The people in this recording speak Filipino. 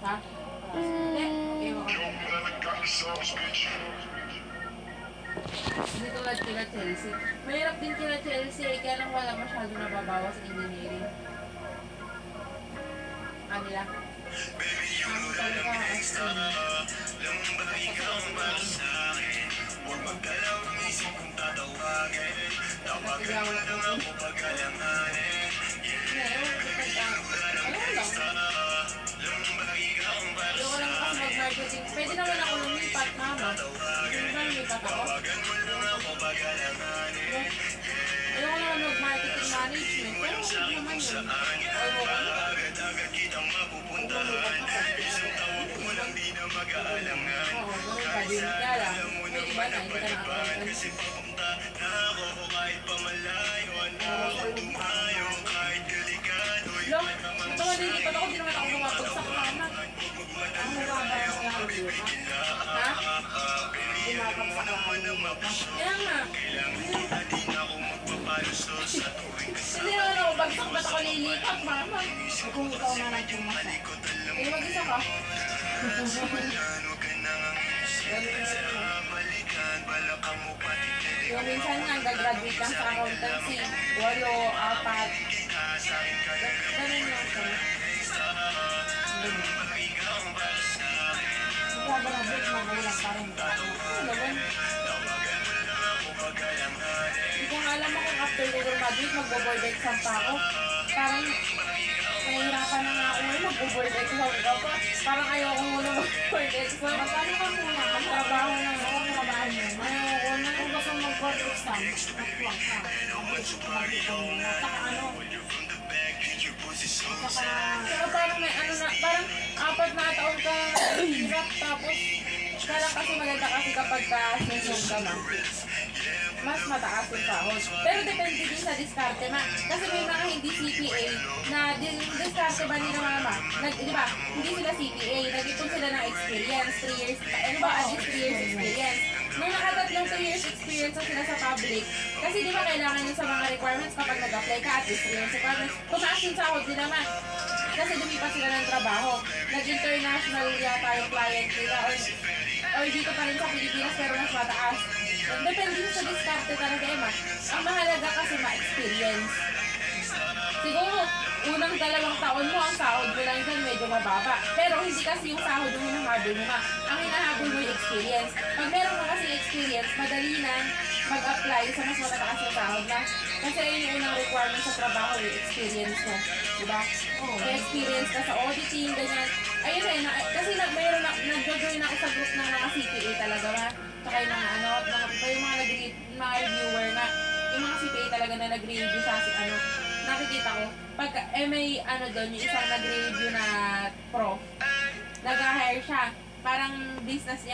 Ha? Hindi. Ewan ko. Hindi tulad kila Chelsea. Mahirap din kila Chelsea, kaya lang wala masyado nababawas sa engineering. Kanila. Ang talaga as in. Nasigawan ako po. Ayoko lang kasi mag-marketing. Pwede naman ako lumipat, mama. Pwede ba lumipat ako? Ayoko naman mag-marketing management. Pero huwag naman yun. Ayoko na. Oo, ganun ka din. Kaya lang, may iba na, hindi ka na-accountant. Look, ito nga nilipat ako, di naman ako bumabagsak mama. Ang mababa sa lahat. Ha? Bumabagsak ako. Kaya nga. Hindi naman ako bagsak, ba't ako lilipat mama? Kung ikaw na lang pumasa. Eh, mag-isa ka. Yung minsan nga, gagraduate lang sa accountancy. 8, 4. Ganun lang siya. Magkagraduate, magulang pa rin. Ano naman? Hindi ko nga alam mo kung after ko graduate, magbo-board exam pa ako. Parang nahihirapan na nga ako ngayon, magbo-board exam ka pa. Parang ayoko muna mag-board exam. Magkano ka muna? Ang trabaho na ako, Trabaho mo. ayoko na. Kung gusto mo mag-board exam, natuwang ka. Mag-ipon mo na. Saka ano? Saka... Pero parang may ano na, parang 4 na taon ka hirap tapos parang kasi maganda kasi kapag ka-session ka ma, mas mataas yung sahod. Pero depende din sa diskarte ma. Kasi may mga hindi CPA na diskarte ba nila mama? Di ba? Hindi sila CPA, nag-ipon sila ng experience, 3 years, ano ba, at least 3 years experience. Nung nakatatlong 2 years experience na sila sa public, kasi di ba kailangan yun sa mga requirements kapag nag-apply ka at least 3 years requirements, tumaas yung sahod nila ma. Kasi lumipas sila ng trabaho. Nag-international yata yung client nila or dito pa rin sa Pilipinas pero mas mataas. Depende sa diskarte talaga eh ma. Ang mahalaga kasi ma-experience. Siguro, unang 2 taon mo, ang sahod mo lang dyan medyo mababa. Pero hindi kasi yung sahod yung hinahabol mo ma. Ang hinahabol mo yung experience. Pag meron ka kasi experience, madali na mag-apply sa mas matataas na sahod na. Kasi yun yung unang requirement sa trabaho, yung experience mo. Diba? Oo. May experience ka sa auditing, ganyan. Ayun eh, kasi mayroon na, nag-join ako sa group ng mga CPA talaga ma. Tsaka yung mga ano, yung mga reviewer na, yung mga CPA talaga na nag-review sa ano, nakikita ko, pag may ano doon, yung isang nag-review na prof, nag-hire siya, parang business niya,